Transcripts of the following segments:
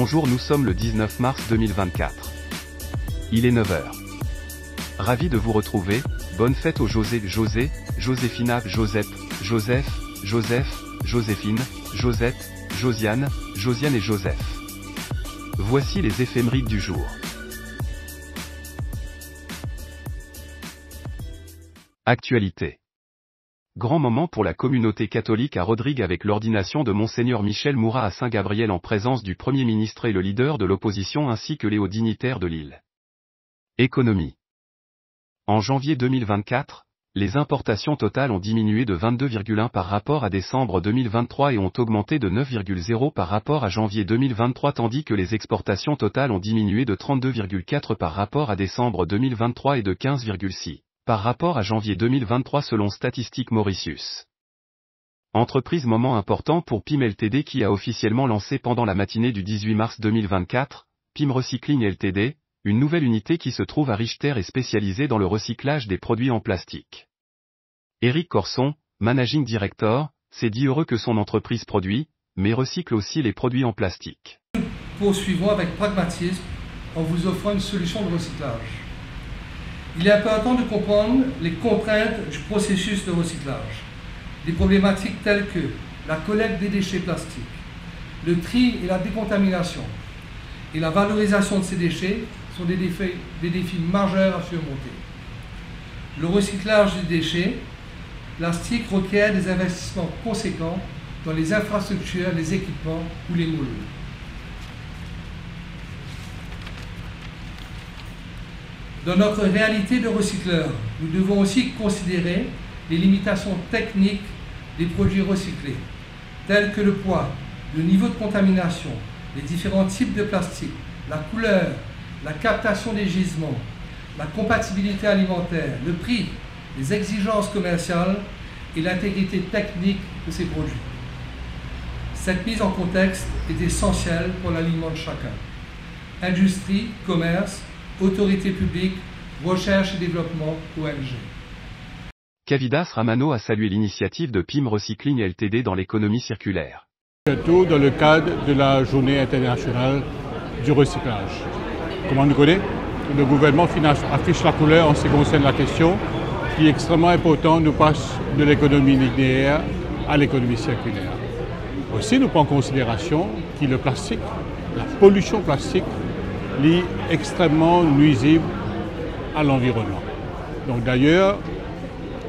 Bonjour, nous sommes le 19 mars 2024. Il est 9h. Ravi de vous retrouver, bonne fête aux José, Joséphina, Joseph, Joseph, Joséphine, Josette, Josiane et Joseph. Voici les éphémérides du jour. Actualité. Grand moment pour la communauté catholique à Rodrigue avec l'ordination de Monseigneur Michel Moura à Saint-Gabriel en présence du Premier ministre et le leader de l'opposition ainsi que les hauts dignitaires de l'île. Économie. En janvier 2024, les importations totales ont diminué de 22,1 par rapport à décembre 2023 et ont augmenté de 9,0 par rapport à janvier 2023 tandis que les exportations totales ont diminué de 32,4 par rapport à décembre 2023 et de 15,6. Par rapport à janvier 2023 selon Statistique Mauritius. Entreprise moment important pour PIM Ltd qui a officiellement lancé pendant la matinée du 18 mars 2024, PIM Recycling Ltd, une nouvelle unité qui se trouve à Richter et spécialisée dans le recyclage des produits en plastique. Éric Corson, Managing Director, s'est dit heureux que son entreprise produit, mais recycle aussi les produits en plastique. Poursuivons avec pragmatisme en vous offrant une solution de recyclage. Il est important de comprendre les contraintes du processus de recyclage. Des problématiques telles que la collecte des déchets plastiques, le tri et la décontamination, et la valorisation de ces déchets sont des défis majeurs à surmonter. Le recyclage des déchets plastiques requiert des investissements conséquents dans les infrastructures, les équipements ou les moules. Dans notre réalité de recycleur, nous devons aussi considérer les limitations techniques des produits recyclés, tels que le poids, le niveau de contamination, les différents types de plastique, la couleur, la captation des gisements, la compatibilité alimentaire, le prix, les exigences commerciales et l'intégrité technique de ces produits. Cette mise en contexte est essentielle pour l'alignement de chacun. Industrie, commerce, autorité publique, recherche et développement, ONG. Cavidas Ramano a salué l'initiative de PIM Recycling Ltd dans l'économie circulaire. Bientôt dans le cadre de la journée internationale du recyclage. Comme on le connaît, le gouvernement affiche la couleur en ce qui concerne la question, qui est extrêmement important, nous passe de l'économie linéaire à l'économie circulaire. Aussi, nous prenons en considération que le plastique, la pollution plastique, est extrêmement nuisible à l'environnement. Donc d'ailleurs,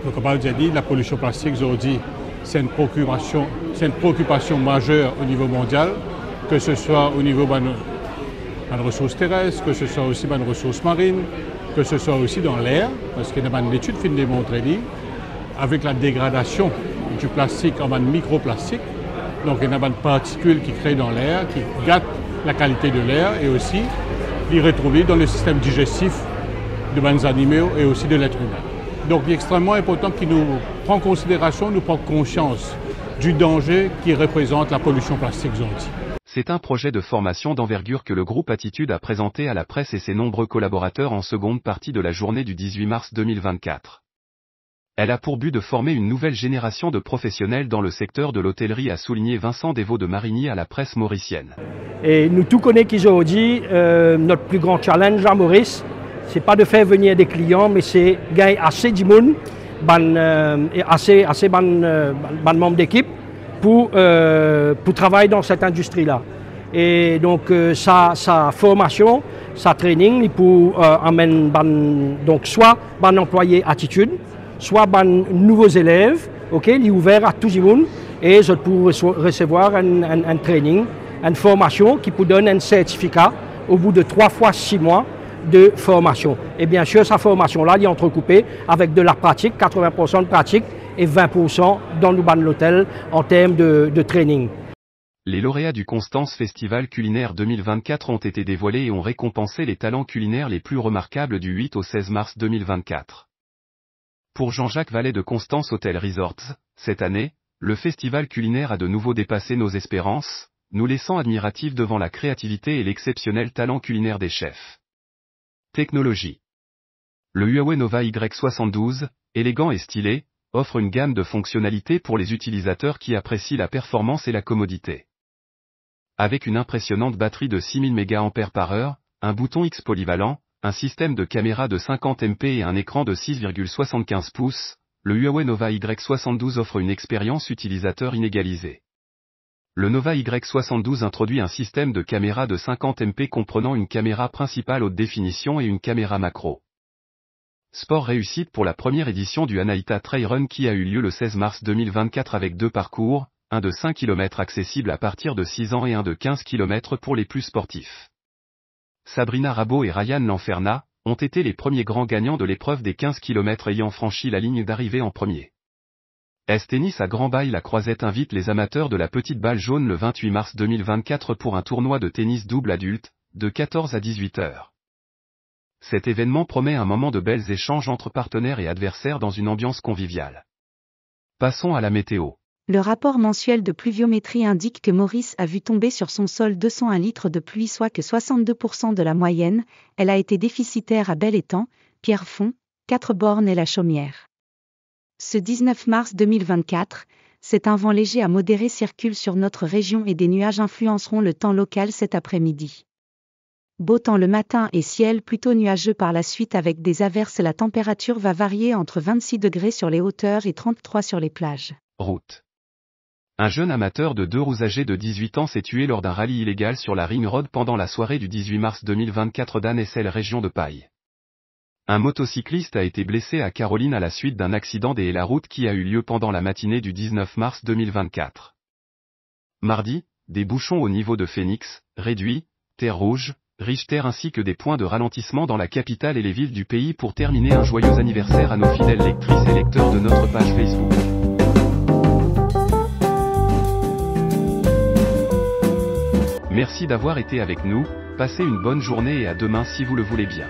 comme on a dit, la pollution plastique aujourd'hui, c'est une préoccupation majeure au niveau mondial, que ce soit au niveau des ressources terrestres, que ce soit aussi des ressources marines, que ce soit aussi dans l'air, parce qu'il y a une étude qui démontre avec la dégradation du plastique en microplastique, donc il y a des particules qui créent dans l'air, qui gâtent la qualité de l'air et aussi les retrouver dans le système digestif de animaux et aussi de l'être humain. Donc il est extrêmement important qu'il nous prenne en considération, nous prenne conscience du danger qui représente la pollution plastique aujourd'hui. C'est un projet de formation d'envergure que le groupe Attitude a présenté à la presse et ses nombreux collaborateurs en seconde partie de la journée du 18 mars 2024. Elle a pour but de former une nouvelle génération de professionnels dans le secteur de l'hôtellerie, a souligné Vincent Desvaux de Marigny à la presse mauricienne. Et nous tous connaissons qu'aujourd'hui, notre plus grand challenge à Maurice, c'est pas de faire venir des clients, mais c'est gagner assez de monde, assez membres d'équipe pour travailler dans cette industrie-là. Et donc sa formation, sa training, pour amener donc soit un employé Attitude, soit nouveaux élèves, ok, il est ouvert à tout le monde et je peux recevoir un training, une formation qui peut donner un certificat au bout de 3 fois 6 mois de formation. Et bien sûr, sa formation-là est entrecoupée avec de la pratique, 80% de pratique et 20% dans l'hôtel en termes de training. Les lauréats du Constance Festival Culinaire 2024 ont été dévoilés et ont récompensé les talents culinaires les plus remarquables du 8 au 16 mars 2024. Pour Jean-Jacques Vallet de Constance Hotel Resorts, cette année, le festival culinaire a de nouveau dépassé nos espérances, nous laissant admiratifs devant la créativité et l'exceptionnel talent culinaire des chefs. Technologie. Le Huawei Nova Y72, élégant et stylé, offre une gamme de fonctionnalités pour les utilisateurs qui apprécient la performance et la commodité. Avec une impressionnante batterie de 6000 mAh, un bouton X polyvalent, un système de caméra de 50 MP et un écran de 6,75 pouces, le Huawei Nova Y72 offre une expérience utilisateur inégalisée. Le Nova Y72 introduit un système de caméra de 50 MP comprenant une caméra principale haute définition et une caméra macro. Sport réussite pour la première édition du Anaïta Trail Run qui a eu lieu le 16 mars 2024 avec 2 parcours, un de 5 km accessible à partir de 6 ans et un de 15 km pour les plus sportifs. Sabrina Rabot et Ryan Lanferna ont été les premiers grands gagnants de l'épreuve des 15 km ayant franchi la ligne d'arrivée en premier. S-Tennis à Grand-Bail La Croisette invite les amateurs de la petite balle jaune le 28 mars 2024 pour un tournoi de tennis double adulte, de 14 à 18 heures. Cet événement promet un moment de belles échanges entre partenaires et adversaires dans une ambiance conviviale. Passons à la météo. Le rapport mensuel de pluviométrie indique que Maurice a vu tomber sur son sol 201 litres de pluie, soit que 62% de la moyenne. Elle a été déficitaire à Bel-Étang, Pierrefonds, Quatre-Bornes et La Chaumière. Ce 19 mars 2024, c'est un vent léger à modéré circule sur notre région et des nuages influenceront le temps local cet après-midi. Beau temps le matin et ciel plutôt nuageux par la suite avec des averses. La température va varier entre 26 degrés sur les hauteurs et 33 sur les plages. Route. Un jeune amateur de deux roues âgé de 18 ans s'est tué lors d'un rallye illégal sur la Ring Road pendant la soirée du 18 mars 2024 d'Anne-Essel, région de Paille. Un motocycliste a été blessé à Caroline à la suite d'un accident des la route qui a eu lieu pendant la matinée du 19 mars 2024. Mardi, des bouchons au niveau de Phoenix, Réduit, Terre Rouge, Richter ainsi que des points de ralentissement dans la capitale et les villes du pays pour terminer un joyeux anniversaire à nos fidèles lectrices et lecteurs de notre page Facebook. Merci d'avoir été avec nous, passez une bonne journée et à demain si vous le voulez bien.